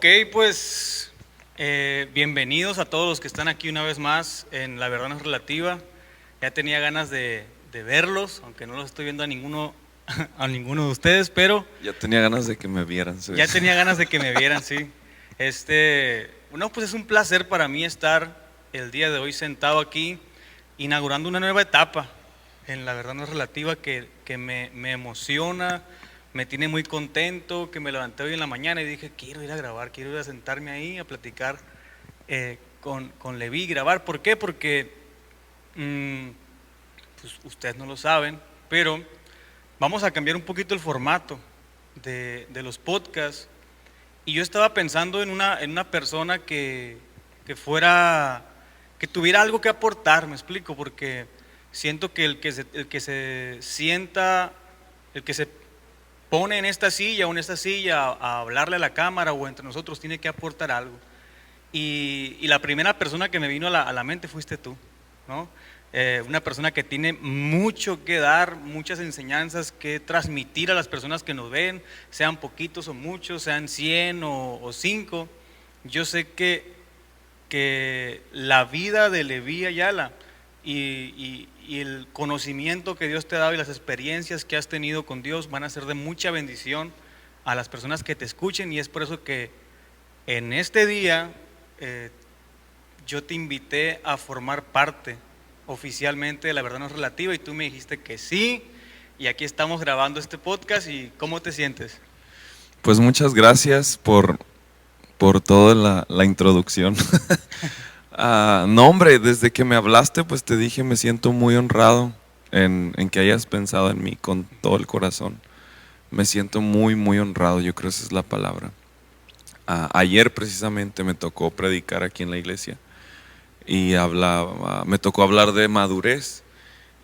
Ok, pues bienvenidos a todos los que están aquí una vez más en La Verdad No es Relativa. Ya tenía ganas de verlos, aunque no los estoy viendo a ninguno, a ninguno de ustedes, pero Ya tenía ganas de que me vieran, ¿sí? ya tenía ganas de que me vieran, sí. Pues es un placer para mí estar el día de hoy sentado aquí, inaugurando una nueva etapa en La Verdad No es Relativa que me emociona, me tiene muy contento, que me levanté hoy en la mañana y dije, quiero ir a grabar, quiero ir a sentarme ahí a platicar con Leví, grabar. ¿Por qué? Porque pues ustedes no lo saben, pero vamos a cambiar un poquito el formato de los podcasts. Y yo estaba pensando en una persona que tuviera algo que aportar, me explico, porque siento que el que se sienta, el que se pone en esta silla o en esta silla a hablarle a la cámara o entre nosotros tiene que aportar algo. Y la primera persona que me vino a la mente fuiste tú, ¿no? Una persona que tiene mucho que dar, muchas enseñanzas que transmitir a las personas que nos ven, sean poquitos o muchos, sean 100 o 5. Yo sé que la vida de Leví Ayala y el conocimiento que Dios te ha dado y las experiencias que has tenido con Dios van a ser de mucha bendición a las personas que te escuchen, y es por eso que en este día eh, yo te invité a formar parte oficialmente de La Verdad No es Relativa y tú me dijiste que sí, y aquí estamos grabando este podcast. ¿Y cómo te sientes? Pues muchas gracias por toda la introducción. No, hombre, desde que me hablaste, pues te dije, me siento muy honrado en que hayas pensado en mí con todo el corazón. Me siento muy, muy honrado, yo creo que esa es la palabra. Ayer precisamente me tocó predicar aquí en la iglesia y me tocó hablar de madurez.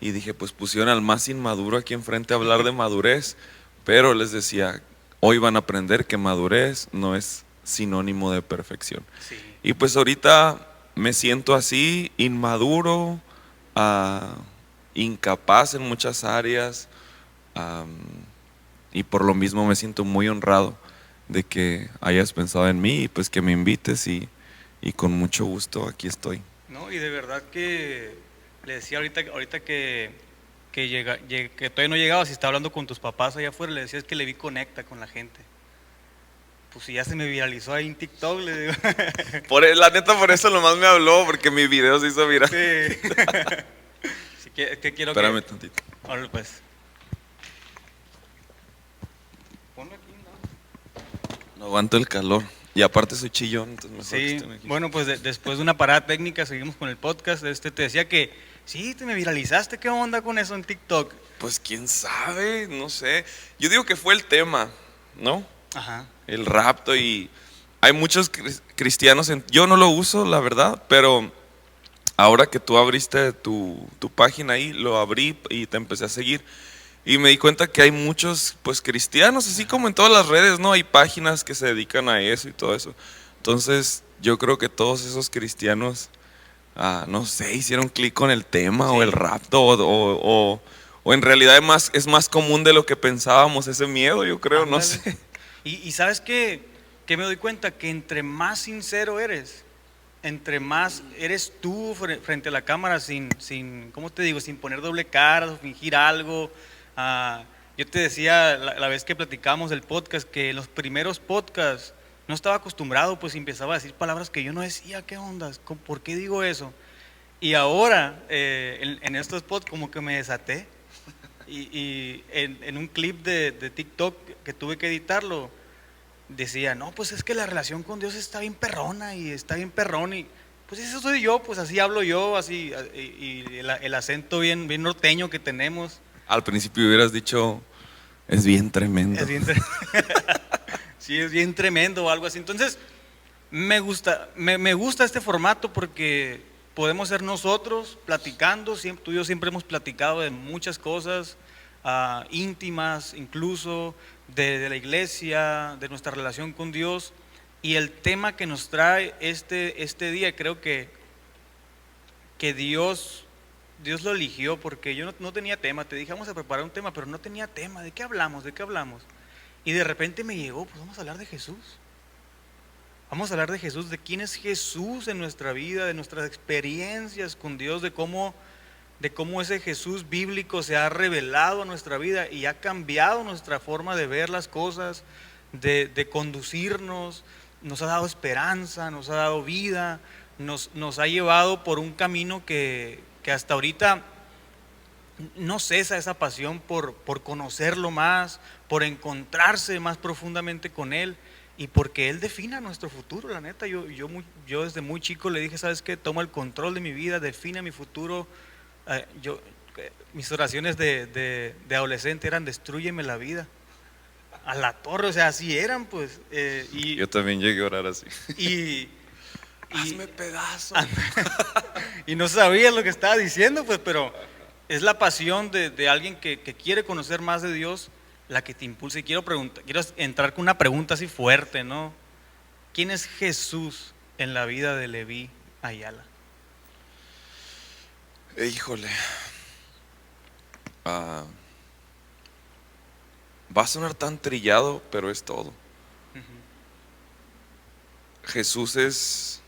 Y dije, pues pusieron al más inmaduro aquí enfrente a hablar de madurez, pero les decía, hoy van a aprender que madurez no es sinónimo de perfección. Sí. Y pues ahorita me siento así, inmaduro, incapaz en muchas áreas, am, y por lo mismo me siento muy honrado de que hayas pensado en mí y pues que me invites y con mucho gusto aquí estoy. No, y de verdad que le decía ahorita que todavía no llegabas y estaba hablando con tus papás allá afuera, le decías que Leví conecta con la gente. Pues si ya se me viralizó ahí en TikTok, le digo. La neta, por eso nomás me habló, porque mi video se hizo viral. Sí. Sí, que quiero Espérame que. tantito. Órale, pues. Ponlo aquí, ¿no? No aguanto el calor. Y aparte soy chillón, entonces mejor que Sí, estén aquí. bueno, pues después de una parada técnica seguimos con el podcast. Te decía que sí, te me viralizaste. ¿Qué onda con eso en TikTok? Pues quién sabe, no sé. Yo digo que fue el tema, ¿no? Ajá. El rapto y hay muchos cristianos, yo no lo uso, la verdad, pero ahora que tú abriste tu página ahí, lo abrí y te empecé a seguir. Y me di cuenta que hay muchos, pues cristianos, así como en todas las redes, ¿no? Hay páginas que se dedican a eso y todo eso. Entonces, yo creo que todos esos cristianos, no sé, hicieron clic con el tema o el Sí, rapto o en realidad es más común de lo que pensábamos ese miedo, yo creo, no ándale. sé. Y sabes que me doy cuenta que entre más sincero eres, entre más eres tú frente a la cámara sin, ¿cómo te digo? Sin poner doble cara o fingir algo. Yo te decía la vez que platicábamos del podcast que en los primeros podcasts no estaba acostumbrado, pues empezaba a decir palabras que yo no decía. ¿Qué onda? ¿Por qué digo eso? Y ahora en estos podcasts como que me desaté y en un clip de TikTok que tuve que editarlo decía, no, pues es que la relación con Dios está bien perrona y está bien perrón, y pues eso soy yo, pues así hablo yo, así, y el acento bien norteño que tenemos. Al principio hubieras dicho, es bien tremendo. Es bien, sí, es bien tremendo o algo así. Entonces, me gusta este formato porque podemos ser nosotros platicando. Tú y yo siempre hemos platicado de muchas cosas íntimas, incluso de la iglesia, de nuestra relación con Dios. Y el tema que nos trae este día, creo que Dios lo eligió, porque yo no tenía tema. Te dije, vamos a preparar un tema, pero no tenía tema. ¿De qué hablamos? ¿De qué hablamos? Y de repente me llegó, pues vamos a hablar de Jesús. Vamos a hablar de Jesús, de quién es Jesús en nuestra vida, de nuestras experiencias con Dios, de cómo ese Jesús bíblico se ha revelado a nuestra vida y ha cambiado nuestra forma de ver las cosas, de conducirnos, nos ha dado esperanza, nos ha dado vida, nos ha llevado por un camino que hasta ahorita no cesa esa pasión por conocerlo más, por encontrarse más profundamente con Él y porque Él defina nuestro futuro. La neta, yo desde muy chico le dije, ¿sabes qué? Toma el control de mi vida, define mi futuro. Mis oraciones de adolescente eran: destrúyeme la vida. A la torre, o sea, así eran, pues. Yo también llegué a orar así. Y, Hazme pedazo. y no sabía lo que estaba diciendo, pues, pero es la pasión de alguien que quiere conocer más de Dios la que te impulsa. Y quiero entrar con una pregunta así fuerte, ¿no? ¿Quién es Jesús en la vida de Leví Ayala? Híjole. Va a sonar tan trillado, pero es todo. Jesús es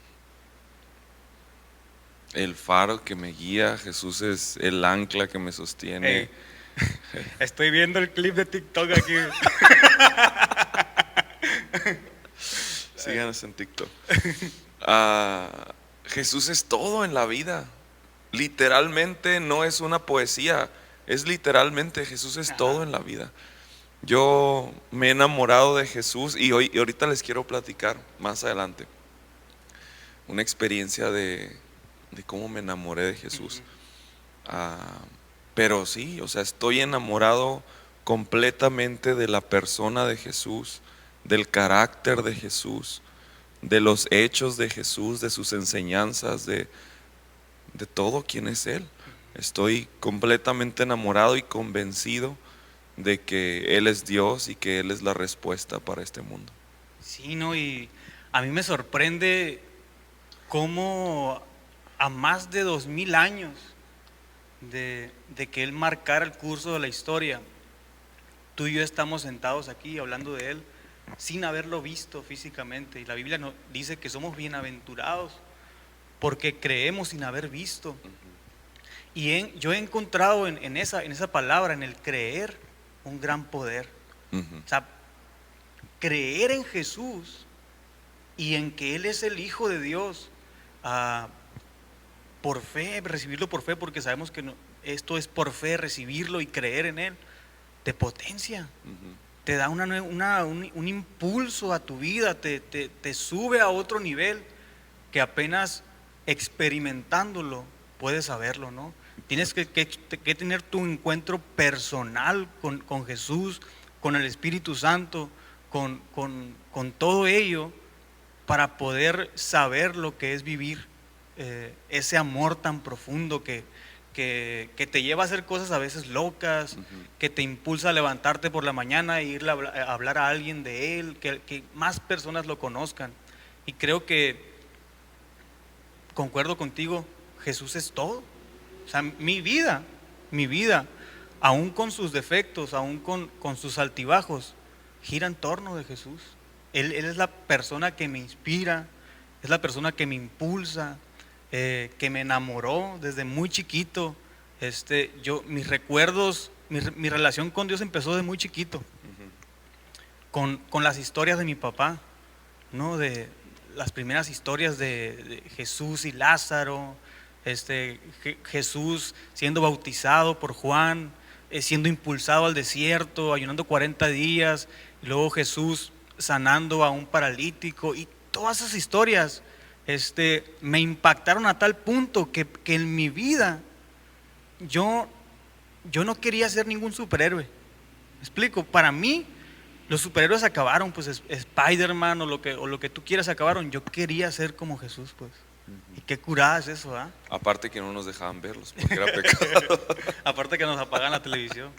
el faro que me guía, Jesús es el ancla que me sostiene. Estoy viendo el clip de TikTok aquí. Síganos en TikTok. Jesús es todo en la vida. Literalmente no es una poesía, es literalmente Jesús es todo en la vida. Yo me he enamorado de Jesús y ahorita les quiero platicar más adelante una experiencia de cómo me enamoré de Jesús. Pero sí, o sea, estoy enamorado completamente de la persona de Jesús, del carácter de Jesús, de los hechos de Jesús, de sus enseñanzas, de todo quien es Él. Estoy completamente enamorado y convencido de que Él es Dios y que Él es la respuesta para este mundo. Sí, ¿no? Y a mí me sorprende cómo a más de 2000 años de que Él marcara el curso de la historia, tú y yo estamos sentados aquí hablando de Él sin haberlo visto físicamente. Y la Biblia nos dice que somos bienaventurados porque creemos sin haber visto. Y yo he encontrado en esa palabra, en el creer, un gran poder. O sea, creer en Jesús y en que Él es el Hijo de Dios, por fe, recibirlo por fe, porque sabemos que esto es por fe, recibirlo y creer en Él, te potencia, te da un impulso a tu vida, te sube a otro nivel que apenas experimentándolo puedes saberlo, ¿no? Tienes que tener tu encuentro personal con Jesús, con el Espíritu Santo, con todo ello, para poder saber lo que es vivir ese amor tan profundo que te lleva a hacer cosas a veces locas, que te impulsa a levantarte por la mañana e ir a hablar a alguien de Él, que más personas lo conozcan. Y creo que concuerdo contigo, Jesús es todo. O sea, mi vida, aún con sus defectos, aún con sus altibajos, gira en torno de Jesús. Él es la persona que me inspira, es la persona que me impulsa, que me enamoró desde muy chiquito. Mis recuerdos, mi relación con Dios empezó de muy chiquito, con las historias de mi papá, ¿no? De las primeras historias de Jesús y Lázaro, Jesús siendo bautizado por Juan, siendo impulsado al desierto, ayunando 40 días, y luego Jesús sanando a un paralítico, y todas esas historias me impactaron a tal punto que en mi vida yo no quería ser ningún superhéroe. ¿Me explico? Para mí los superhéroes acabaron, pues Spider-Man o lo que tú quieras acabaron. Yo quería ser como Jesús, pues. Y qué curada es eso, ¿ah? Aparte que no nos dejaban verlos porque era pecado. Aparte que nos apagan la televisión.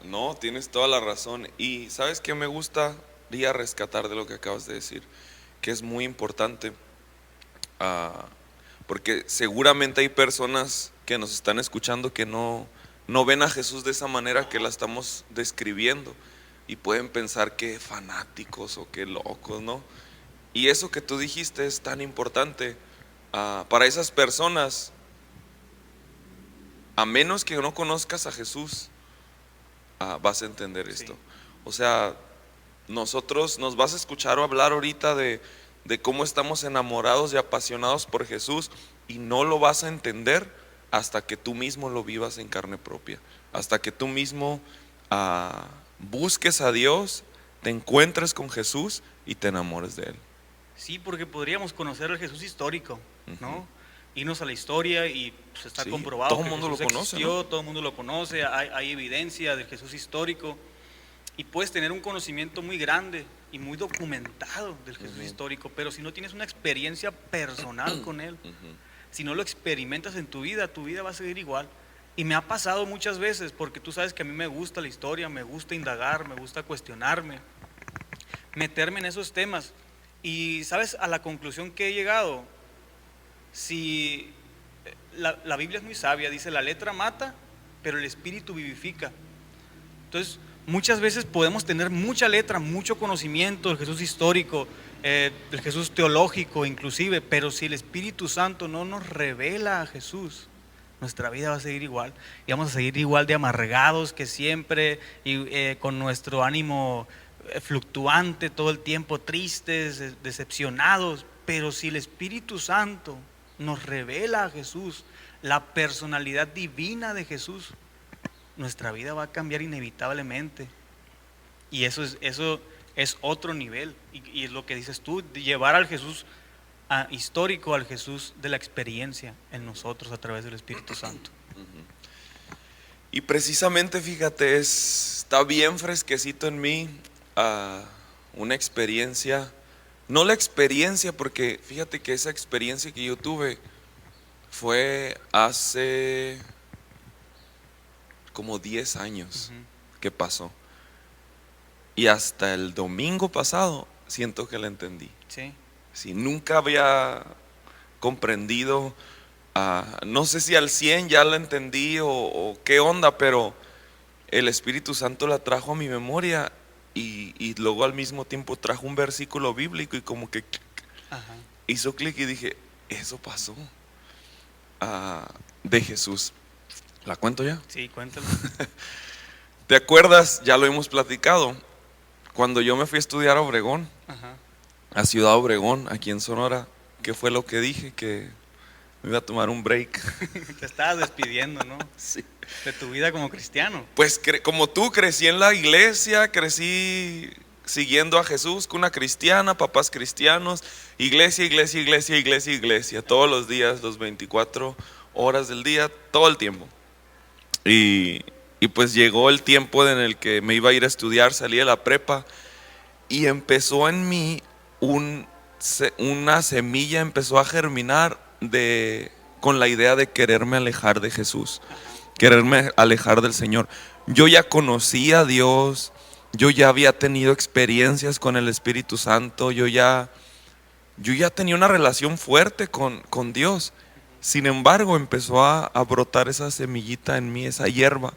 No, tienes toda la razón. Y ¿sabes qué me gustaría rescatar de lo que acabas de decir? Que es muy importante, porque seguramente hay personas que nos están escuchando que no ven a Jesús de esa manera que la estamos describiendo. y pueden pensar que fanáticos o que locos, ¿no? Y eso que tú dijiste es tan importante. Para esas personas, a menos que no conozcas a Jesús, vas a entender esto. Sí. O sea, nosotros nos vas a escuchar o hablar ahorita de cómo estamos enamorados y apasionados por Jesús, y no lo vas a entender hasta que tú mismo lo vivas en carne propia, hasta que tú mismo busques a Dios, te encuentres con Jesús y te enamores de Él. Sí, porque podríamos conocer al Jesús histórico, ¿no? Ujú. Irnos a la historia y pues, está Sí, comprobado todo que el mundo Jesús lo conoce, existió, ¿no? todo el mundo lo conoce, hay evidencia del Jesús histórico y puedes tener un conocimiento muy grande y muy documentado del Jesús Ujú. histórico, pero si no tienes una experiencia personal con Él, Ujú. si no lo experimentas en tu vida va a seguir igual. Y me ha pasado muchas veces, porque tú sabes que a mí me gusta la historia, me gusta indagar, me gusta cuestionarme, meterme en esos temas. Y sabes, a la conclusión que he llegado, si la Biblia es muy sabia, dice la letra mata, pero el espíritu vivifica. Entonces, muchas veces podemos tener mucha letra, mucho conocimiento del Jesús histórico, del Jesús teológico inclusive, pero si el Espíritu Santo no nos revela a Jesús, nuestra vida va a seguir igual y vamos a seguir igual de amargados que siempre y con nuestro ánimo fluctuante todo el tiempo, tristes, decepcionados. Pero si el Espíritu Santo nos revela a Jesús, la personalidad divina de Jesús, nuestra vida va a cambiar inevitablemente. Y eso es otro nivel. Y es lo que dices tú, de llevar al Jesús histórico, al Jesús de la experiencia en nosotros a través del Espíritu Santo. Y precisamente, fíjate, está bien fresquecito en mí una experiencia, no la experiencia, porque fíjate que esa experiencia que yo tuve fue hace como 10 años que pasó. Y hasta el domingo pasado siento que la entendí. Sí. Sí, nunca había comprendido, no sé si al 100 ya la entendí o qué onda, pero el Espíritu Santo la trajo a mi memoria y luego al mismo tiempo trajo un versículo bíblico y como que Ajá. hizo clic y dije, eso pasó de Jesús. ¿La cuento ya? Sí, cuéntalo. ¿Te acuerdas? Ya lo hemos platicado. Cuando yo me fui a estudiar a Obregón, Ajá. a Ciudad Obregón, aquí en Sonora, ¿qué fue lo que dije? Que me iba a tomar un break. Te estabas despidiendo, ¿no? Sí. De tu vida como cristiano. Pues como tú, crecí en la iglesia, crecí siguiendo a Jesús, con una cristiana, papás cristianos, iglesia, iglesia, iglesia, iglesia, iglesia, todos los días, los 24 horas del día, todo el tiempo. Y pues llegó el tiempo en el que me iba a ir a estudiar, salí de la prepa y empezó en mí una semilla, empezó a germinar con la idea de quererme alejar de Jesús, quererme alejar del Señor. Yo ya conocía a Dios, yo ya había tenido experiencias con el Espíritu Santo, yo ya tenía una relación fuerte con Dios. Sin embargo, empezó a brotar esa semillita en mí, esa hierba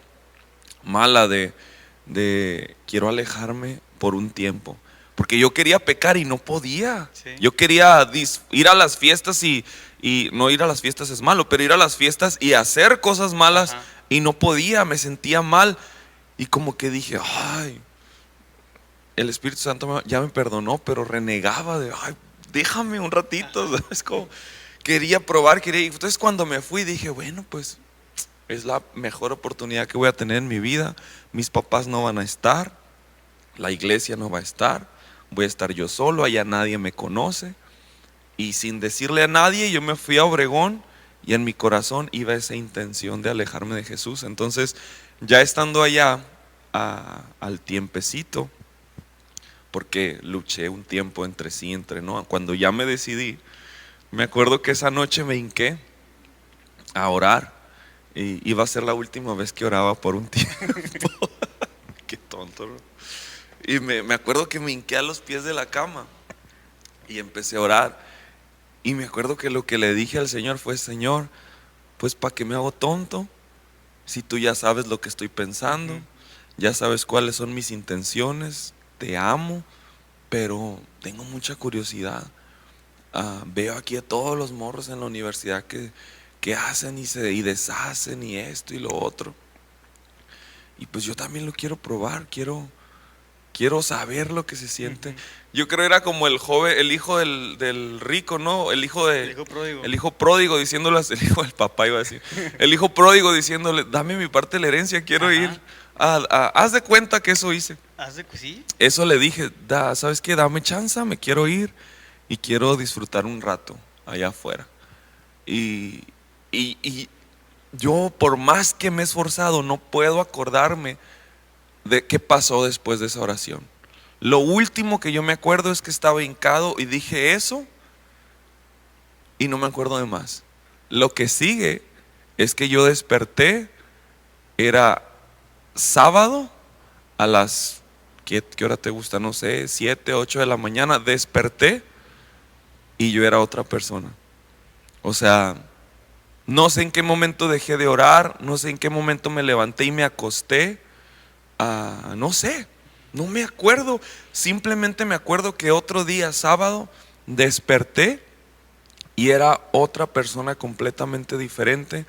mala de quiero alejarme por un tiempo. Porque yo quería pecar y no podía. Sí. Yo quería ir a las fiestas y no ir a las fiestas es malo, pero ir a las fiestas y hacer cosas malas. Ajá. Y no podía, me sentía mal. Y como que dije, ay, el Espíritu Santo ya me perdonó, pero renegaba de, ay, déjame un ratito, ¿sabes cómo? Quería probar, entonces cuando me fui dije, bueno, pues es la mejor oportunidad que voy a tener en mi vida. Mis papás no van a estar, la iglesia no va a estar, voy a estar yo solo, allá nadie me conoce. Y sin decirle a nadie, yo me fui a Obregón y en mi corazón iba esa intención de alejarme de Jesús. Entonces, ya estando allá al tiempecito, porque luché un tiempo entre sí, entre no, cuando ya me decidí, me acuerdo que esa noche me hinqué a orar y iba a ser la última vez que oraba por un tiempo. Qué tonto, ¿no? Y me acuerdo que me hinqué a los pies de la cama y empecé a orar. Y me acuerdo que lo que le dije al Señor fue, Señor, pues ¿para qué me hago tonto? Si tú ya sabes lo que estoy pensando, ya sabes cuáles son mis intenciones, te amo, pero tengo mucha curiosidad. Veo aquí a todos los morros en la universidad que hacen y deshacen y esto y lo otro. Y pues yo también lo quiero probar, quiero saber lo que se siente. Yo creo era como el joven, el hijo del rico, ¿no? El hijo pródigo. El hijo pródigo diciéndole, el hijo del papá iba a decir, el hijo pródigo diciéndole, dame mi parte de la herencia, quiero Ajá. ir. Haz de cuenta que eso hice. ¿Sí? Eso le dije, ¿sabes qué? Dame chance, me quiero ir y quiero disfrutar un rato allá afuera. Y yo, por más que me he esforzado, no puedo acordarme de qué pasó después de esa oración. Lo último que yo me acuerdo es que estaba hincado y dije eso y no me acuerdo de más. Lo que sigue es que yo desperté, era sábado a las, ¿qué hora te gusta? No sé, 7, 8 de la mañana, desperté y yo era otra persona. O sea, no sé en qué momento dejé de orar, no sé en qué momento me levanté y me acosté. No sé, no me acuerdo. Simplemente me acuerdo que otro día, sábado, desperté y era otra persona completamente diferente,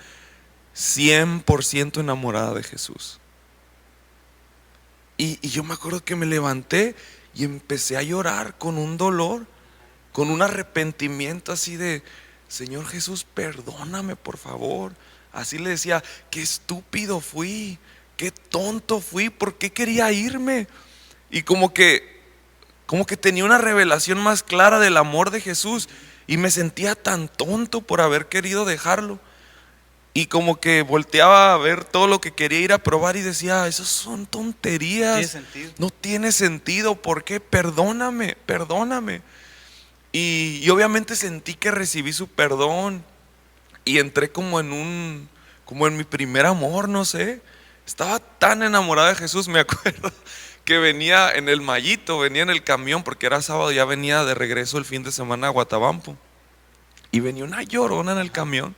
100% enamorada de Jesús. Y yo me acuerdo que me levanté y empecé a llorar con un dolor, con un arrepentimiento así de, Señor Jesús, perdóname por favor. Así le decía, qué estúpido fui, qué tonto fui, ¿por qué quería irme? Y como que tenía una revelación más clara del amor de Jesús y me sentía tan tonto por haber querido dejarlo. Y como que volteaba a ver todo lo que quería ir a probar y decía, esas son tonterías. ¿Tiene sentido? No tiene sentido, ¿por qué? Perdóname, perdóname. Y obviamente sentí que recibí su perdón y entré como en mi primer amor, no sé. Estaba tan enamorada de Jesús, me acuerdo que venía en el Mallito, venía en el camión porque era sábado, ya venía de regreso el fin de semana a Guatabampo y venía una llorona en el camión.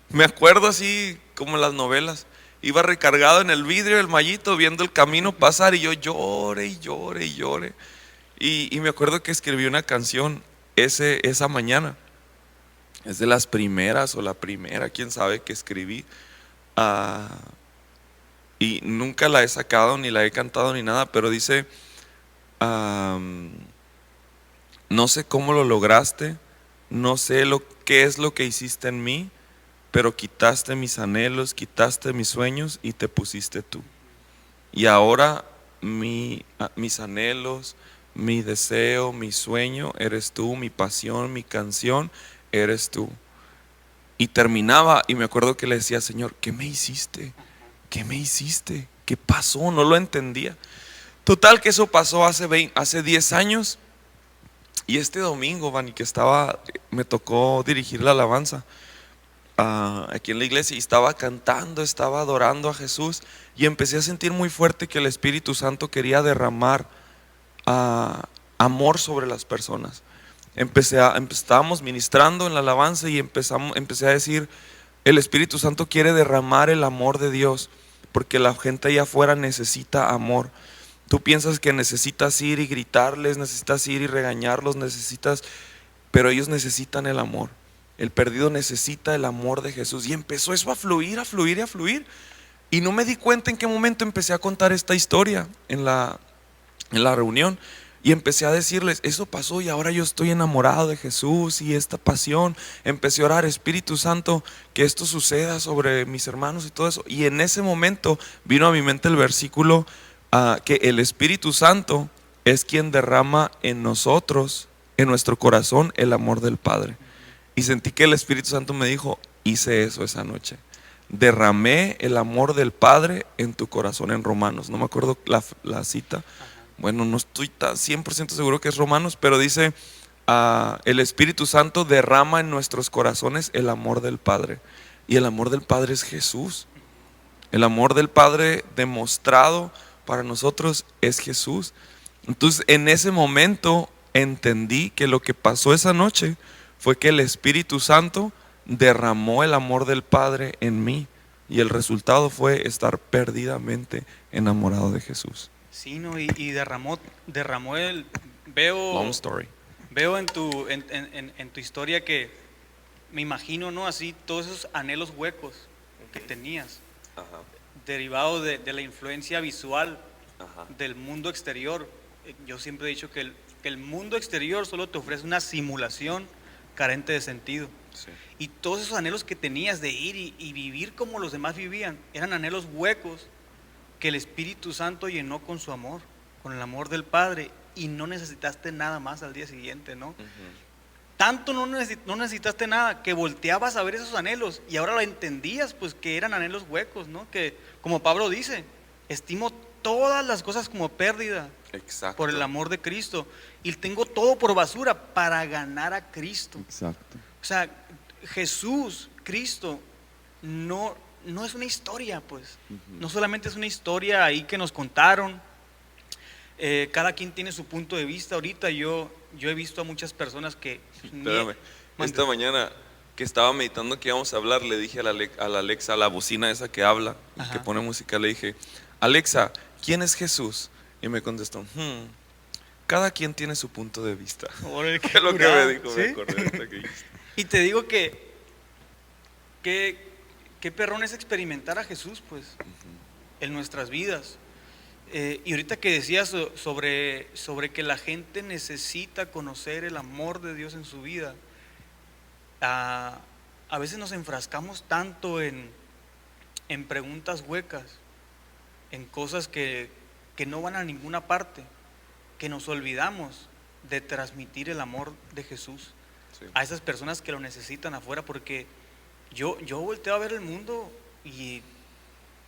Me acuerdo así como en las novelas, iba recargado en el vidrio del Mallito viendo el camino pasar y yo lloré y lloré y lloré. Y me acuerdo que escribí una canción esa mañana. Es de las primeras o la primera, quién sabe, que escribí. Y nunca la he sacado, ni la he cantado, ni nada, pero dice, no sé cómo lo lograste, no sé qué es lo que hiciste en mí, pero quitaste mis anhelos, quitaste mis sueños y te pusiste tú. Y ahora mis anhelos, mi deseo, mi sueño, eres tú, mi pasión, mi canción, eres tú. Y terminaba y me acuerdo que le decía, Señor, ¿qué me hiciste? ¿Qué me hiciste? ¿Qué pasó? No lo entendía. Total que eso pasó hace 10 años. Y este domingo, Vani, que me tocó dirigir la alabanza aquí en la iglesia y estaba cantando, estaba adorando a Jesús y empecé a sentir muy fuerte que el Espíritu Santo quería derramar amor sobre las personas. Estábamos ministrando en la alabanza y empecé a decir, el Espíritu Santo quiere derramar el amor de Dios porque la gente allá afuera necesita amor. Tú piensas que necesitas ir y gritarles, necesitas ir y regañarlos, pero ellos necesitan el amor. El perdido necesita el amor de Jesús. Y empezó eso a fluir, a fluir y a fluir. Y no me di cuenta en qué momento empecé a contar esta historia en la reunión. Y empecé a decirles, eso pasó y ahora yo estoy enamorado de Jesús y esta pasión. Empecé a orar, Espíritu Santo, que esto suceda sobre mis hermanos y todo eso. Y en ese momento vino a mi mente el versículo que el Espíritu Santo es quien derrama en nosotros, en nuestro corazón, el amor del Padre. Y sentí que el Espíritu Santo me dijo, hice eso esa noche. Derramé el amor del Padre en tu corazón, en Romanos. No me acuerdo la cita. Bueno, no estoy tan 100% seguro que es Romanos, pero dice, el Espíritu Santo derrama en nuestros corazones el amor del Padre. Y el amor del Padre es Jesús. El amor del Padre demostrado para nosotros es Jesús. Entonces, en ese momento entendí que lo que pasó esa noche fue que el Espíritu Santo derramó el amor del Padre en mí. y el resultado fue estar perdidamente enamorado de Jesús. Sí, ¿no? Y derramó el, Long veo, story. veo en tu historia que me imagino, ¿no? Así todos esos anhelos huecos que tenías, Ajá, derivado de la influencia visual ajá. del mundo exterior. Yo siempre he dicho que el mundo exterior solo te ofrece una simulación carente de sentido. Sí. Y todos esos anhelos que tenías de ir y vivir como los demás vivían, eran anhelos huecos que el Espíritu Santo llenó con su amor, con el amor del Padre, y no necesitaste nada más al día siguiente, ¿no? Ujú. Tanto no necesitaste nada que volteabas a ver esos anhelos y ahora lo entendías, pues que eran anhelos huecos, ¿no? Que como Pablo dice, estimo todas las cosas como pérdida Exacto. por el amor de Cristo y tengo todo por basura para ganar a Cristo. Exacto. O sea, Jesús, Cristo, no es una historia, pues. No solamente es una historia ahí que nos contaron. Cada quien tiene su punto de vista. Ahorita yo he visto a muchas personas que... Espérame, esta mañana que estaba meditando que íbamos a hablar, le dije a la Alexa, a la bocina esa que habla, Ajá. que pone música, le dije, Alexa, ¿quién es Jesús? Y me contestó, cada quien tiene su punto de vista. Órale, ¿Qué es lo que curado, me dijo? ¿sí? Me acordé ahorita que dijiste. Y te digo que qué perrón es experimentar a Jesús, pues, en nuestras vidas. Y ahorita que decías sobre que la gente necesita conocer el amor de Dios en su vida, a veces nos enfrascamos tanto en preguntas huecas, en cosas que no van a ninguna parte, que nos olvidamos de transmitir el amor de Jesús Sí. a esas personas que lo necesitan afuera, porque yo volteo a ver el mundo y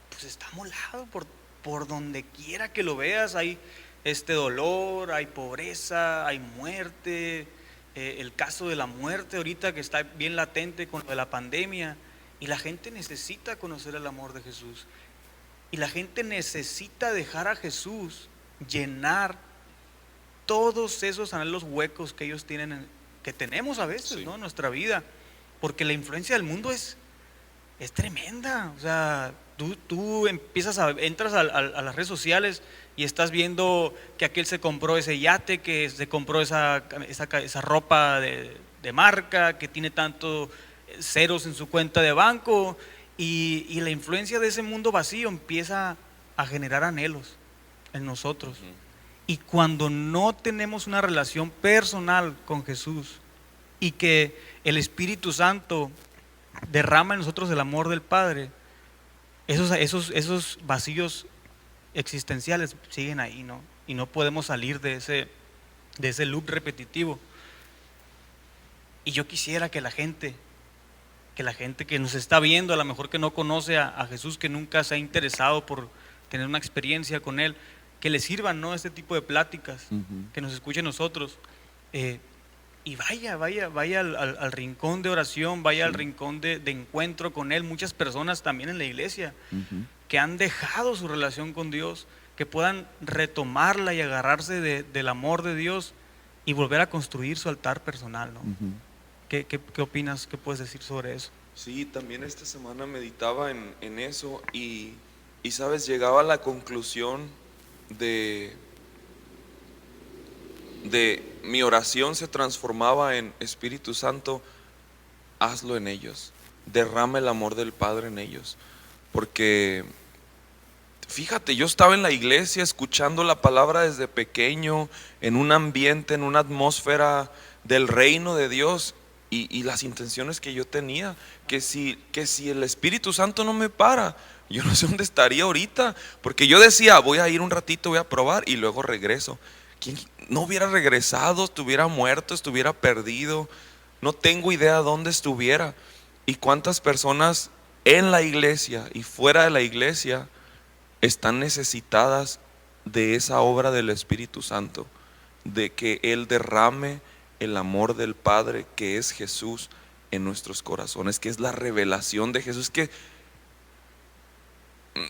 pues está molado por donde quiera que lo veas. Hay dolor, hay pobreza, hay muerte, el caso de la muerte ahorita que está bien latente con lo de la pandemia, y la gente necesita conocer el amor de Jesús y la gente necesita dejar a Jesús llenar todos esos anhelos huecos que ellos tienen, que tenemos a veces, Sí. ¿no? En nuestra vida, porque la influencia del mundo es tremenda. O sea, tú entras a las redes sociales y estás viendo que aquel se compró ese yate, que se compró esa ropa de marca, que tiene tantos ceros en su cuenta de banco, y la influencia de ese mundo vacío empieza a generar anhelos en nosotros. Y cuando no tenemos una relación personal con Jesús y que el Espíritu Santo derrama en nosotros el amor del Padre, esos vacíos existenciales siguen ahí, ¿no? Y no podemos salir de ese loop repetitivo. Y yo quisiera que la gente que nos está viendo, a lo mejor que no conoce a Jesús, que nunca se ha interesado por tener una experiencia con Él, que le sirvan, ¿no?, este tipo de pláticas, que nos escuchen nosotros. Y vaya al rincón de oración, vaya al rincón de encuentro con Él. Muchas personas también en la iglesia que han dejado su relación con Dios, que puedan retomarla y agarrarse del amor de Dios y volver a construir su altar personal, ¿no? ¿Qué opinas? ¿Qué puedes decir sobre eso? Sí, también esta semana meditaba en eso y sabes, llegaba a la conclusión de mi oración se transformaba en Espíritu Santo, hazlo en ellos, derrama el amor del Padre en ellos, porque fíjate, yo estaba en la iglesia escuchando la palabra desde pequeño, en un ambiente, en una atmósfera del reino de Dios, y las intenciones que yo tenía, que si el Espíritu Santo no me para, yo no sé dónde estaría ahorita, porque yo decía, voy a ir un ratito, voy a probar y luego regreso. ¿Quién no hubiera regresado? Estuviera muerto, estuviera perdido, no tengo idea dónde estuviera. Y cuántas personas en la iglesia y fuera de la iglesia están necesitadas de esa obra del Espíritu Santo, de que Él derrame el amor del Padre, que es Jesús, en nuestros corazones, que es la revelación de Jesús, que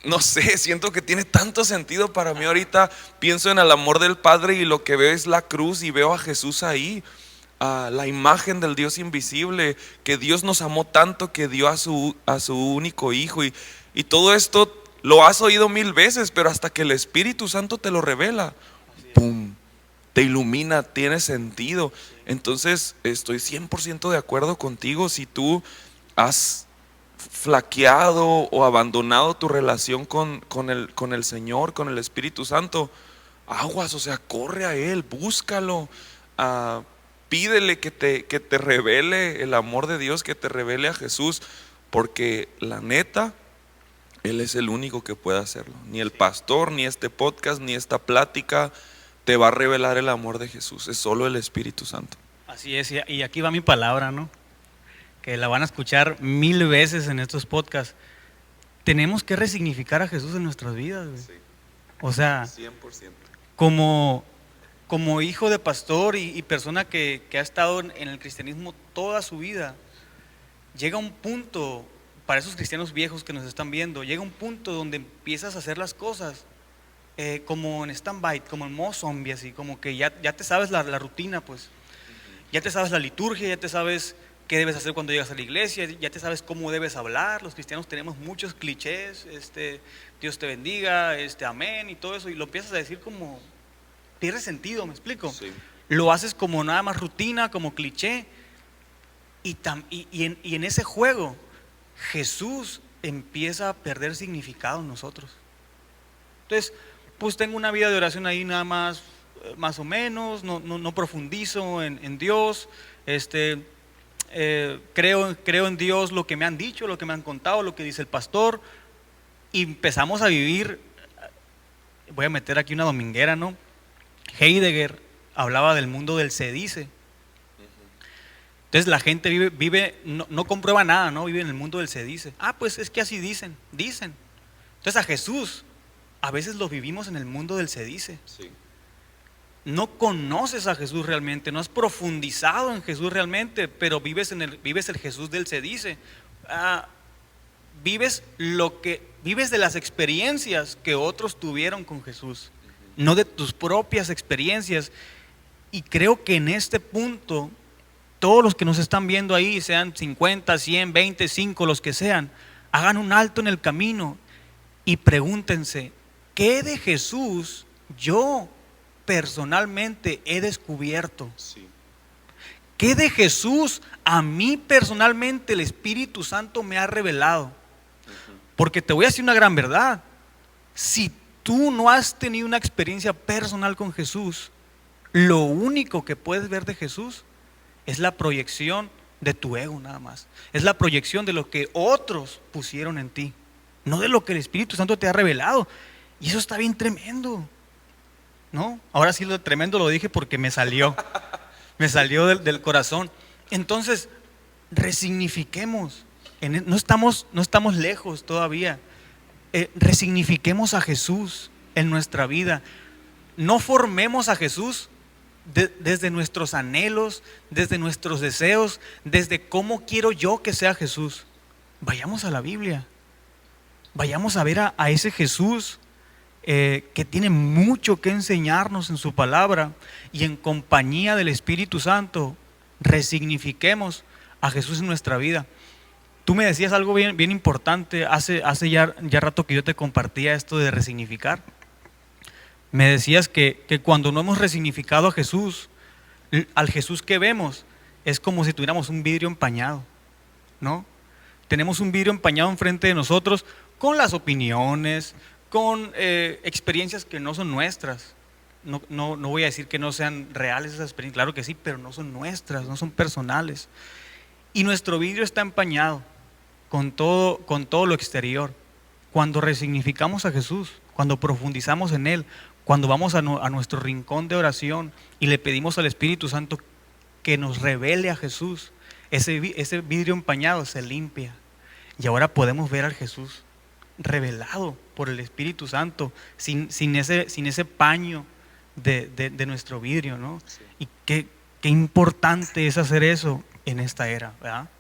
no sé, siento que tiene tanto sentido para mí ahorita. Pienso en el amor del Padre y lo que veo es la cruz y veo a Jesús ahí, la imagen del Dios invisible, que Dios nos amó tanto que dio a su único hijo, y Y todo esto lo has oído 1000 veces, pero hasta que el Espíritu Santo te lo revela, ¡pum!, te ilumina, tiene sentido. Entonces estoy 100% de acuerdo contigo. Si tú has flaqueado o abandonado tu relación con el Señor, con el Espíritu Santo, aguas, o sea, corre a Él, búscalo, pídele que te revele el amor de Dios, que te revele a Jesús, porque la neta, Él es el único que puede hacerlo. Ni el pastor, ni este podcast, ni esta plática te va a revelar el amor de Jesús, es solo el Espíritu Santo. Así es, y aquí va mi palabra, ¿no? Que la van a escuchar 1000 veces en estos podcasts. Tenemos que resignificar a Jesús en nuestras vidas, güey. Sí, O sea, 100%. como hijo de pastor y persona que ha estado en el cristianismo toda su vida, llega un punto, para esos cristianos viejos que nos están viendo, llega un punto donde empiezas a hacer las cosas como en stand-by, como en modo zombie, así, como que ya te sabes la rutina, pues. Ya te sabes la liturgia, ya te sabes qué debes hacer cuando llegas a la iglesia, ya te sabes cómo debes hablar. Los cristianos tenemos muchos clichés, Dios te bendiga, amén y todo eso, y lo empiezas a decir como, pierde sentido, ¿me explico? Sí. Lo haces como nada más rutina, como cliché, y en ese juego Jesús empieza a perder significado en nosotros. Entonces, pues tengo una vida de oración ahí nada más, más o menos, no profundizo en Dios, creo en Dios lo que me han dicho, lo que me han contado, lo que dice el pastor, y empezamos a vivir. Voy a meter aquí una dominguera, ¿no? Heidegger hablaba del mundo del se dice. Entonces la gente vive no comprueba nada, ¿no? Vive en el mundo del se dice. Pues es que así dicen. Entonces a Jesús a veces lo vivimos en el mundo del se dice. Sí. No conoces a Jesús realmente, no has profundizado en Jesús realmente, pero vives el Jesús del se dice. Vives de las experiencias que otros tuvieron con Jesús, no de tus propias experiencias. Y creo que en este punto, todos los que nos están viendo ahí, sean 50, 100, 20, 5, los que sean, hagan un alto en el camino y pregúntense, ¿qué de Jesús yo personalmente he descubierto? Sí. ¿Qué de Jesús a mí personalmente el Espíritu Santo me ha revelado? Porque te voy a decir una gran verdad. Si tú no has tenido una experiencia personal con Jesús, lo único que puedes ver de Jesús es la proyección de tu ego nada más. Es la proyección de lo que otros pusieron en ti, no de lo que el Espíritu Santo te ha revelado. Y eso está bien tremendo, ¿no? Ahora sí, lo tremendo lo dije porque me salió del corazón. Entonces, resignifiquemos. No estamos lejos todavía. Resignifiquemos a Jesús en nuestra vida. No formemos a Jesús desde nuestros anhelos, desde nuestros deseos, desde cómo quiero yo que sea Jesús. Vayamos a la Biblia. Vayamos a ver a ese Jesús que tiene mucho que enseñarnos en su palabra, y en compañía del Espíritu Santo resignifiquemos a Jesús en nuestra vida. Tú me decías algo bien importante hace ya rato que yo te compartía esto de resignificar. Me decías que cuando no hemos resignificado a Jesús, al Jesús que vemos es como si tuviéramos un vidrio empañado, ¿no? Tenemos un vidrio empañado enfrente de nosotros con las opiniones, con experiencias que no son nuestras. No voy a decir que no sean reales esas experiencias, claro que sí, pero no son nuestras, no son personales. Y nuestro vidrio está empañado con todo lo exterior. Cuando resignificamos a Jesús, cuando profundizamos en Él, cuando vamos a nuestro rincón de oración y le pedimos al Espíritu Santo que nos revele a Jesús, ese vidrio empañado se limpia. Y ahora podemos ver al Jesús revelado por el Espíritu Santo, sin ese paño de nuestro vidrio, ¿no? Sí. Y qué importante es hacer eso en esta era, ¿verdad?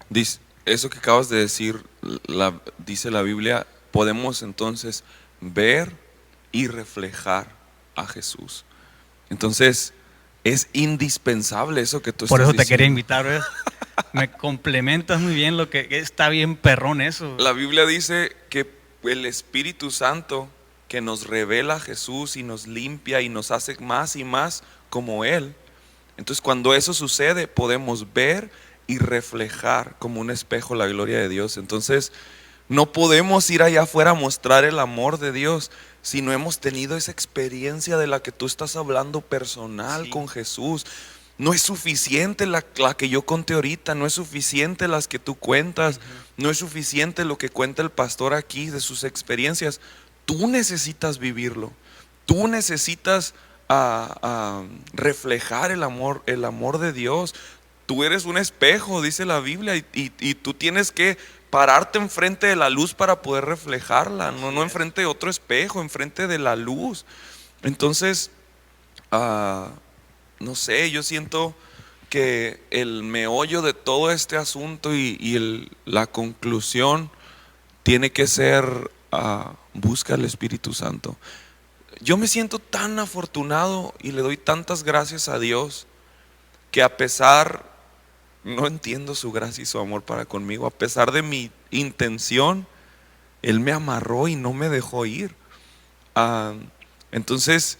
Dice, eso que acabas de decir, dice la Biblia, podemos entonces ver y reflejar a Jesús. Entonces es indispensable eso que tú estás diciendo. Por eso te quería invitar, ¿verdad? Me complementas muy bien lo que está bien perrón eso. La Biblia dice que el Espíritu Santo que nos revela a Jesús y nos limpia y nos hace más y más como Él. Entonces cuando eso sucede podemos ver y reflejar como un espejo la gloria de Dios. Entonces no podemos ir allá afuera a mostrar el amor de Dios si no hemos tenido esa experiencia de la que tú estás hablando personal Sí. con Jesús. No es suficiente la que yo conté ahorita, no es suficiente las que tú cuentas, no es suficiente lo que cuenta el pastor aquí de sus experiencias. Tú necesitas vivirlo, tú necesitas reflejar el amor de Dios. Tú eres un espejo, dice la Biblia, y tú tienes que pararte enfrente de la luz para poder reflejarla, no enfrente de otro espejo, enfrente de la luz. Entonces, no sé, yo siento que el meollo de todo este asunto y la conclusión tiene que ser busca al Espíritu Santo. Yo me siento tan afortunado y le doy tantas gracias a Dios que a pesar, no entiendo su gracia y su amor para conmigo, a pesar de mi intención, Él me amarró y no me dejó ir. Entonces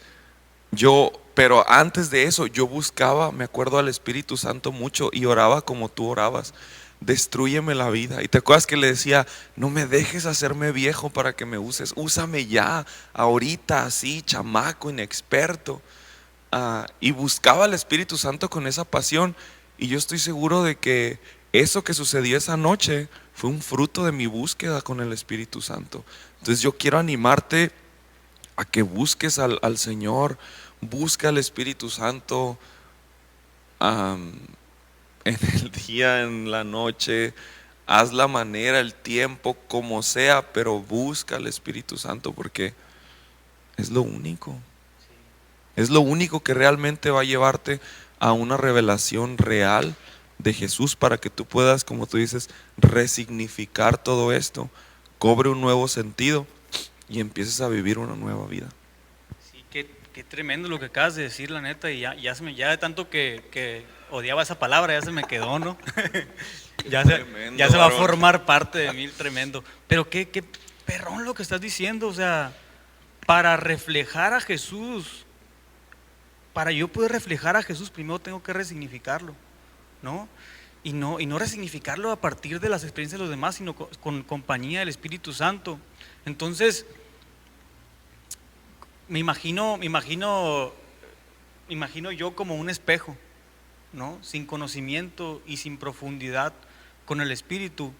pero antes de eso, yo buscaba, me acuerdo, al Espíritu Santo mucho y oraba como tú orabas. Destrúyeme la vida. Y te acuerdas que le decía, no me dejes hacerme viejo para que me uses, úsame ya, ahorita, así, chamaco, inexperto. Y buscaba al Espíritu Santo con esa pasión. Y yo estoy seguro de que eso que sucedió esa noche fue un fruto de mi búsqueda con el Espíritu Santo. Entonces yo quiero animarte a que busques al Señor, busca al Espíritu Santo en el día, en la noche, haz la manera, el tiempo, como sea, pero busca al Espíritu Santo porque es lo único. Es lo único que realmente va a llevarte a una revelación real de Jesús para que tú puedas, como tú dices, resignificar todo esto, cobre un nuevo sentido y empieces a vivir una nueva vida. Sí, qué tremendo lo que acabas de decir, la neta, y ya de tanto que odiaba esa palabra, ya se me quedó, ¿no? Tremendo, Ya se va a varón. formar parte de mí, tremendo. Pero qué perrón lo que estás diciendo, o sea, para reflejar a Jesús, para yo poder reflejar a Jesús, primero tengo que resignificarlo, ¿no? Y no resignificarlo a partir de las experiencias de los demás, sino con compañía del Espíritu Santo. Entonces, me imagino yo como un espejo, ¿no? Sin conocimiento y sin profundidad con el Espíritu,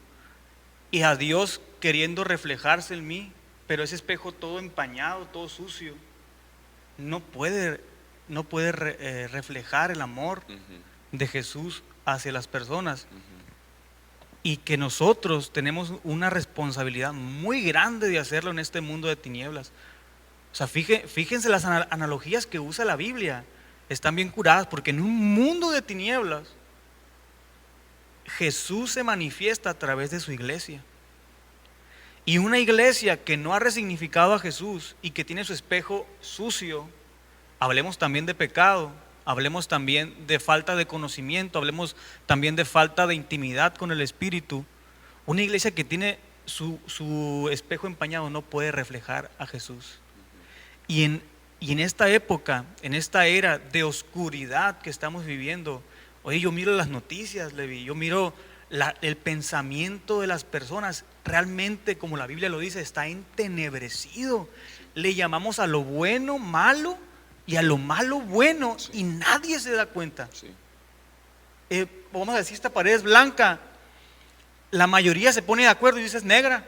y a Dios queriendo reflejarse en mí, pero ese espejo todo empañado, todo sucio, no puede reflejar el amor de Jesús hacia las personas. Y que nosotros tenemos una responsabilidad muy grande de hacerlo en este mundo de tinieblas. O sea, fíjense las analogías que usa la Biblia, están bien curadas, porque en un mundo de tinieblas Jesús se manifiesta a través de su iglesia. Y una iglesia que no ha resignificado a Jesús y que tiene su espejo sucio, hablemos también de pecado, hablemos también de falta de conocimiento, hablemos también de falta de intimidad con el Espíritu. Una iglesia que tiene su espejo empañado no puede reflejar a Jesús. Y en esta época, en esta era de oscuridad que estamos viviendo, oye, yo miro las noticias, Levi, yo miro el pensamiento de las personas, realmente, como la Biblia lo dice, está entenebrecido. Le llamamos a lo bueno malo y a lo malo bueno, y nadie se da cuenta. Vamos a decir, esta pared es blanca, la mayoría se pone de acuerdo y dice es negra,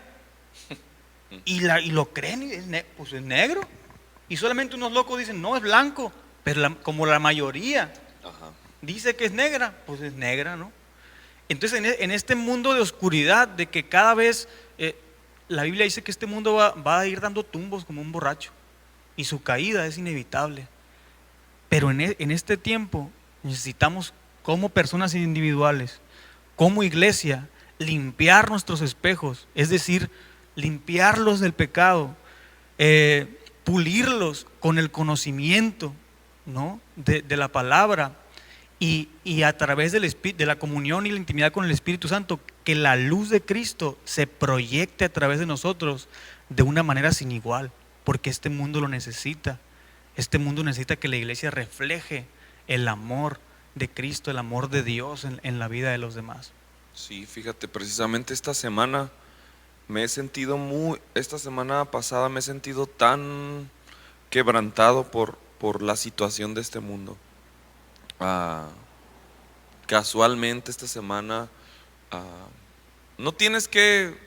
y lo creen, y pues es negro. Y solamente unos locos dicen, no, es blanco. Pero como la mayoría dice que es negra, pues es negra, ¿no? Entonces en este mundo de oscuridad, de que cada vez, la Biblia dice que este mundo va a ir dando tumbos como un borracho, y su caída es inevitable. Pero en este tiempo necesitamos, como personas individuales, como iglesia, limpiar nuestros espejos, es decir, limpiarlos del pecado, pulirlos con el conocimiento, ¿no? de la palabra, y a través de la comunión y la intimidad con el Espíritu Santo, que la luz de Cristo se proyecte a través de nosotros de una manera sin igual, porque este mundo lo necesita. Este mundo necesita que la iglesia refleje el amor de Cristo, el amor de Dios en la vida de los demás. Sí, fíjate, precisamente esta semana esta semana pasada me he sentido tan quebrantado por la situación de este mundo. Ah, Casualmente esta semana, ah, no tienes que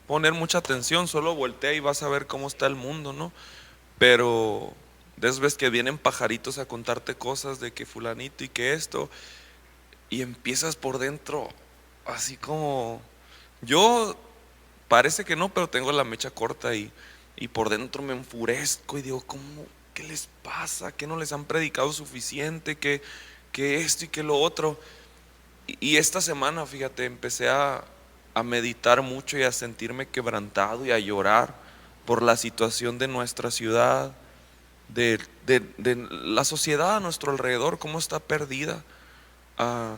poner mucha atención, solo voltea y vas a ver cómo está el mundo, ¿no? Pero ves que vienen pajaritos a contarte cosas de que fulanito y que esto, y empiezas por dentro, así como yo, parece que no, pero tengo la mecha corta y por dentro me enfurezco y digo, ¿cómo? ¿Qué les pasa? ¿Qué no les han predicado suficiente? ¿Qué esto y qué lo otro? Y esta semana, fíjate, empecé a meditar mucho y a sentirme quebrantado y a llorar por la situación de nuestra ciudad, de la sociedad a nuestro alrededor, cómo está perdida. Ah,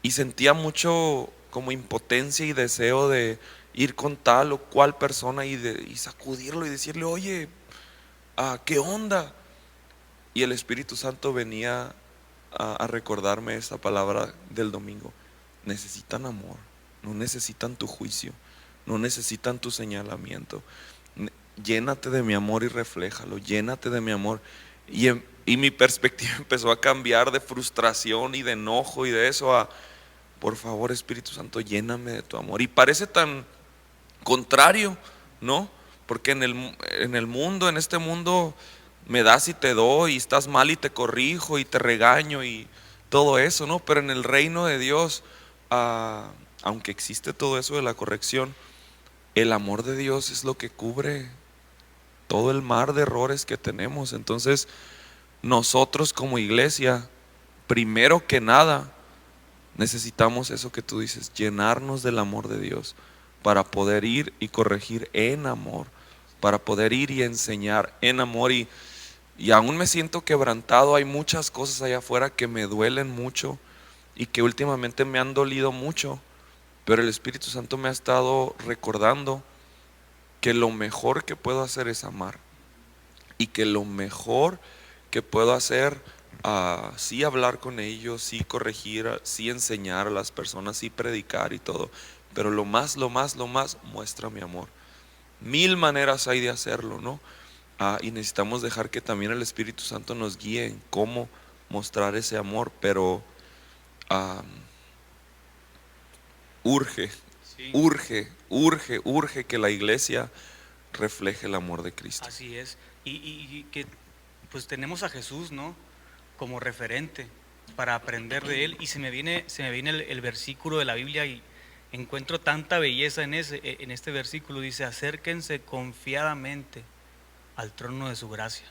y sentía mucho como impotencia y deseo de ir con tal o cual persona y sacudirlo y decirle, oye, ¿qué onda? Y el Espíritu Santo venía a recordarme esa palabra del domingo. Necesitan amor, no necesitan tu juicio, no necesitan tu señalamiento. Llénate de mi amor y refléjalo, llénate de mi amor. Y mi perspectiva empezó a cambiar de frustración y de enojo y de eso a, por favor, Espíritu Santo, lléname de tu amor. Y parece tan contrario, ¿no? Porque en el mundo, en este mundo, me das y te doy, y estás mal y te corrijo y te regaño y todo eso, ¿no? Pero en el reino de Dios, aunque existe todo eso de la corrección, el amor de Dios es lo que cubre todo el mar de errores que tenemos. Entonces, nosotros como iglesia, primero que nada, necesitamos eso que tú dices, llenarnos del amor de Dios para poder ir y corregir en amor, para poder ir y enseñar en amor. Y aún me siento quebrantado, hay muchas cosas allá afuera que me duelen mucho y que últimamente me han dolido mucho, pero el Espíritu Santo me ha estado recordando que lo mejor que puedo hacer es amar y que lo mejor que puedo hacer, sí hablar con ellos, sí corregir, sí enseñar a las personas, sí predicar y todo, pero lo más, muestra mi amor. Mil maneras hay de hacerlo, ¿no? Y necesitamos dejar que también el Espíritu Santo nos guíe en cómo mostrar ese amor, pero urge, Sí. urge que la iglesia refleje el amor de Cristo. Así es. Y que pues tenemos a Jesús, ¿no? Como referente para aprender de Él. Y se me viene el versículo de la Biblia y encuentro tanta belleza en este versículo. Dice, acérquense confiadamente al trono de su gracia,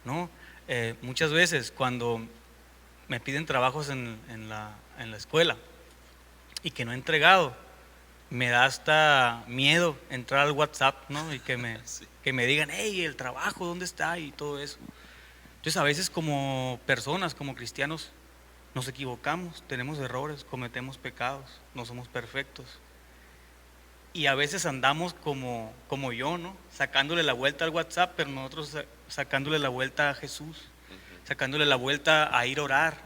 ¿no? Muchas veces cuando me piden trabajos en la escuela y que no he entregado, me da hasta miedo entrar al WhatsApp, ¿no? Y Sí. que me digan, hey, el trabajo, ¿dónde está? Y todo eso. Entonces a veces como personas, como cristianos, nos equivocamos, tenemos errores, cometemos pecados, no somos perfectos. Y a veces andamos como yo, ¿no? Sacándole la vuelta al WhatsApp, pero nosotros sacándole la vuelta a Jesús, sacándole la vuelta a ir a orar,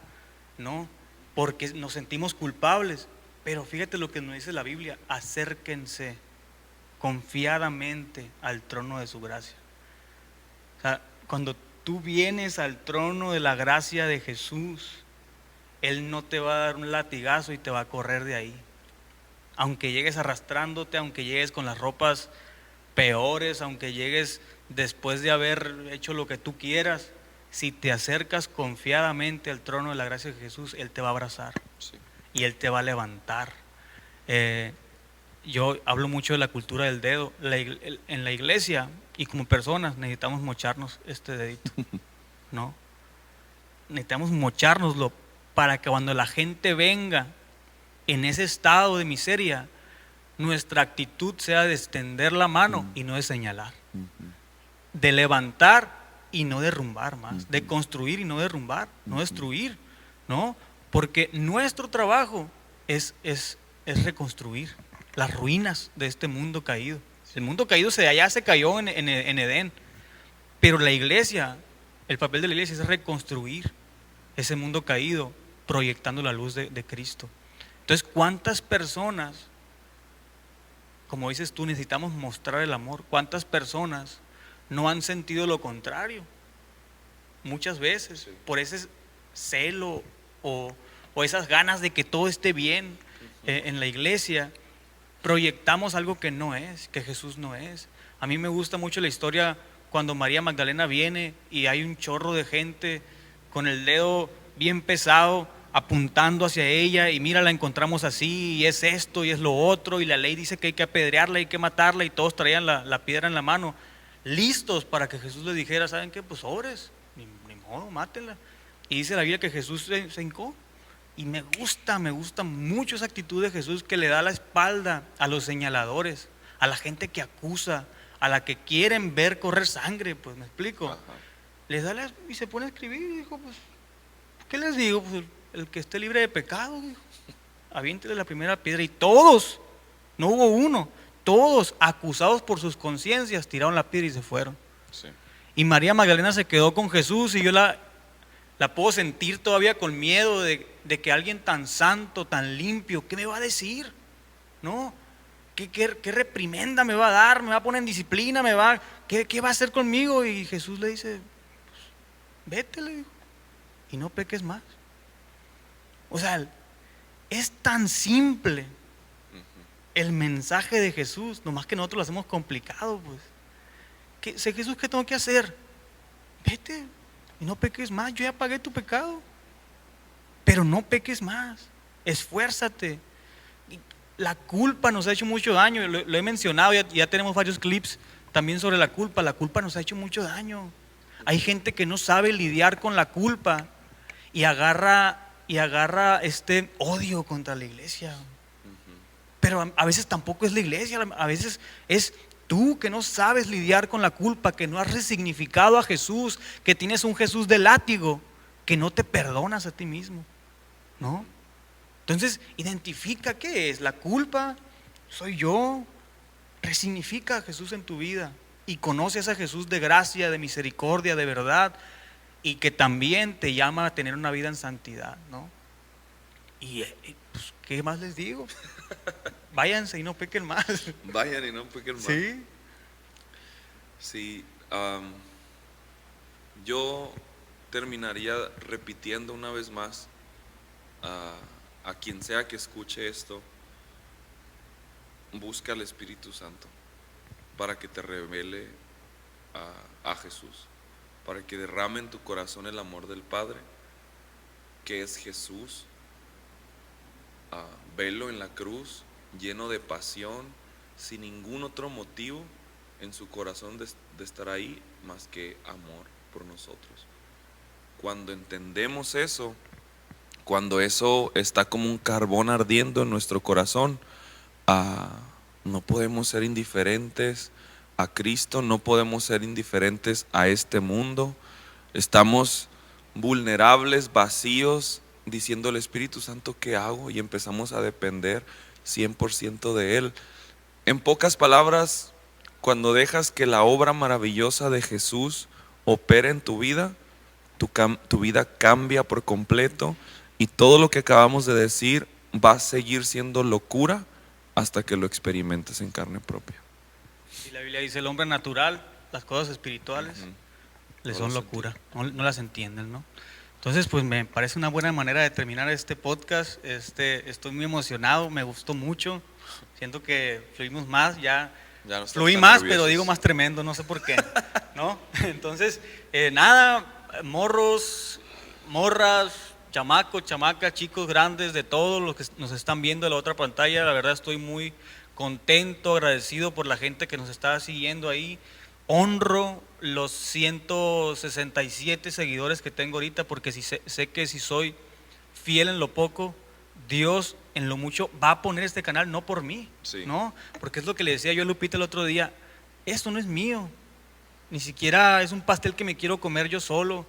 ¿no? Porque nos sentimos culpables. Pero fíjate lo que nos dice la Biblia, acérquense confiadamente al trono de su gracia. O sea, cuando tú vienes al trono de la gracia de Jesús, Él no te va a dar un latigazo y te va a correr de ahí. Aunque llegues arrastrándote, aunque llegues con las ropas peores, aunque llegues después de haber hecho lo que tú quieras, si te acercas confiadamente al trono de la gracia de Jesús, Él te va a abrazar. Sí. Y Él te va a levantar. Yo hablo mucho de la cultura del dedo. En la iglesia y como personas necesitamos mocharnos este dedito, ¿no? Necesitamos mochárnoslo para que cuando la gente venga en ese estado de miseria, nuestra actitud sea de extender la mano y no de señalar, de levantar y no derrumbar más, de construir y no derrumbar, no destruir, ¿no? Porque nuestro trabajo es reconstruir las ruinas de este mundo caído. El mundo caído allá se cayó en Edén, pero la iglesia, el papel de la iglesia es reconstruir ese mundo caído, proyectando la luz de Cristo. Entonces, ¿cuántas personas, como dices tú, necesitamos mostrar el amor? ¿Cuántas personas no han sentido lo contrario? Muchas veces, por ese celo o esas ganas de que todo esté bien en la iglesia, proyectamos algo que no es, que Jesús no es. A mí me gusta mucho la historia cuando María Magdalena viene y hay un chorro de gente con el dedo bien pesado apuntando hacia ella, y mira, la encontramos así, y es esto, y es lo otro, y la ley dice que hay que apedrearla, hay que matarla, y todos traían la piedra en la mano, listos para que Jesús les dijera, ¿saben qué? Pues sobres, ni modo, mátenla. Y dice la Biblia que Jesús se hincó. Y me gusta mucho esa actitud de Jesús, que le da la espalda a los señaladores, a la gente que acusa, a la que quieren ver correr sangre, pues me explico. Ajá. Les da y se pone a escribir y dijo, pues, ¿qué les digo? Pues el que esté libre de pecado, dijo, aviéntele la primera piedra. Y todos, no hubo uno, todos acusados por sus conciencias tiraron la piedra y se fueron. Sí. Y María Magdalena se quedó con Jesús, y yo la puedo sentir todavía con miedo de que alguien tan santo, tan limpio, ¿qué me va a decir? ¿No? ¿Qué reprimenda me va a dar? ¿Me va a poner en disciplina? ¿Qué va a hacer conmigo? Y Jesús le dice, pues, vete, le dijo, y no peques más. O sea, es tan simple el mensaje de Jesús, nomás que nosotros lo hacemos complicado, pues. Jesús, ¿qué tengo que hacer? Vete y no peques más. Yo ya pagué tu pecado, pero no peques más. Esfuérzate. La culpa nos ha hecho mucho daño, lo he mencionado, ya tenemos varios clips también sobre la culpa. La culpa nos ha hecho mucho daño. Hay gente que no sabe lidiar con la culpa y agarra este odio contra la iglesia. Pero a veces tampoco es la iglesia, a veces es tú que no sabes lidiar con la culpa, que no has resignificado a Jesús, que tienes un Jesús de látigo, que no te perdonas a ti mismo, ¿no? Entonces, identifica qué es la culpa. Soy yo. Resignifica a Jesús en tu vida y conoce a ese Jesús de gracia, de misericordia, de verdad, y que también te llama a tener una vida en santidad, ¿no? Y pues, ¿qué más les digo? Váyanse y no pequen más. Vayan y no pequen más. Sí. Sí, yo terminaría repitiendo una vez más a quien sea que escuche esto: busca al Espíritu Santo para que te revele a Jesús, para que derrame en tu corazón el amor del Padre, que es Jesús, velo en la cruz, lleno de pasión, sin ningún otro motivo en su corazón de estar ahí más que amor por nosotros. Cuando entendemos eso, cuando eso está como un carbón ardiendo en nuestro corazón, no podemos ser indiferentes a Cristo, no podemos ser indiferentes a este mundo. Estamos vulnerables, vacíos, diciendo al Espíritu Santo, ¿qué hago? Y empezamos a depender 100% de Él. En pocas palabras, cuando dejas que la obra maravillosa de Jesús opere en tu vida, tu vida cambia por completo, y todo lo que acabamos de decir va a seguir siendo locura hasta que lo experimentes en carne propia. Y la Biblia dice, el hombre natural, las cosas espirituales, le son locura, no las entienden, ¿no? Entonces, pues me parece una buena manera de terminar este podcast. Estoy muy emocionado, me gustó mucho. Siento que fluimos más, ya no fluí más, pero digo más tremendo, no sé por qué, ¿no? Entonces, nada, morros, morras, chamacos, chamacas, chicos grandes, de todos los que nos están viendo en la otra pantalla, la verdad estoy muy contento, agradecido por la gente que nos está siguiendo ahí. Honro los 167 seguidores que tengo ahorita, porque sé que si soy fiel en lo poco, Dios en lo mucho va a poner este canal, no por mí, sí, ¿no? Porque es lo que le decía yo a Lupita el otro día, esto no es mío, ni siquiera es un pastel que me quiero comer yo solo.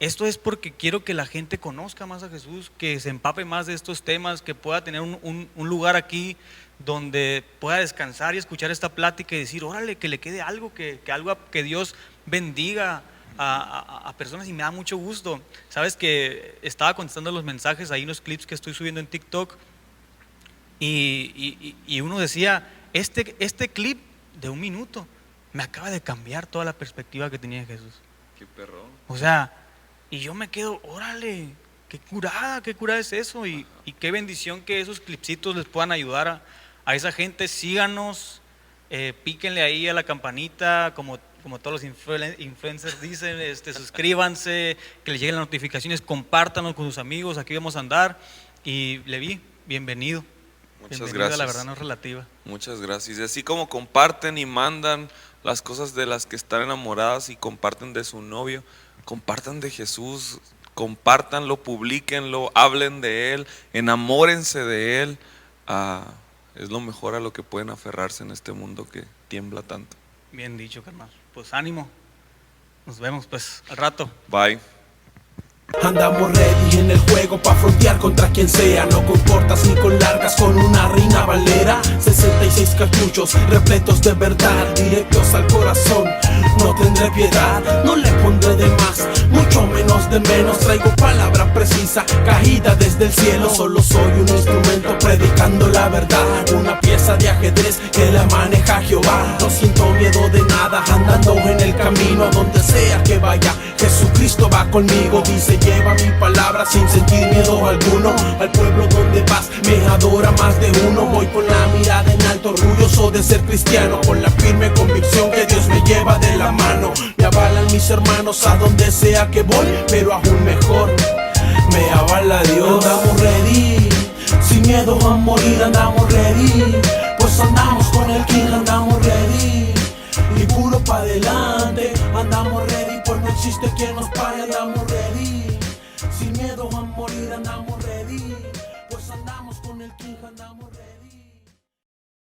esto es porque quiero que la gente conozca más a Jesús, que se empape más de estos temas, que pueda tener un lugar aquí donde pueda descansar y escuchar esta plática y decir, órale, que le quede algo, que Dios bendiga a personas, y me da mucho gusto. Sabes que estaba contestando los mensajes, ahí unos clips que estoy subiendo en TikTok, y uno decía, este clip de 1 minuto me acaba de cambiar toda la perspectiva que tenía de Jesús. Qué perro. O sea, y yo me quedo, órale, qué curada es eso, y qué bendición que esos clipsitos les puedan ayudar a esa gente. Síganos, píquenle ahí a la campanita, como todos los influencers dicen, suscríbanse, que les lleguen las notificaciones, compártanlo con sus amigos, aquí vamos a andar. Y Levi, bienvenido. Muchas gracias. La verdad no es relativa. Muchas gracias. Y así como comparten y mandan las cosas de las que están enamoradas y comparten de su novio, compartan de Jesús, compártanlo, publíquenlo, hablen de Él, enamórense de Él. Es lo mejor a lo que pueden aferrarse en este mundo que tiembla tanto. Bien dicho, carnal. Pues ánimo. Nos vemos pues al rato. Bye. Andamos ready en el juego pa' frontear contra quien sea. No con cortas ni con largas, con una Reina Valera. 66 cartuchos repletos de verdad, directos al corazón. No tendré piedad, no le pondré de más, mucho menos de menos. Traigo palabra precisa, caída desde el cielo. Solo soy un instrumento predicando la verdad, una pieza de ajedrez que la maneja Jehová. No siento miedo de nada, andando en el camino. A donde sea que vaya, Jesucristo va conmigo. Dice, lleva mi palabra sin sentir miedo alguno. Al pueblo donde vas, me adora más de uno. Voy con la mirada en alto, orgulloso de ser cristiano, con la firme convicción que Dios me lleva de la mano. Me avalan mis hermanos a donde sea que voy, pero aún mejor, me avala Dios. Andamos ready, sin miedo a morir, andamos ready.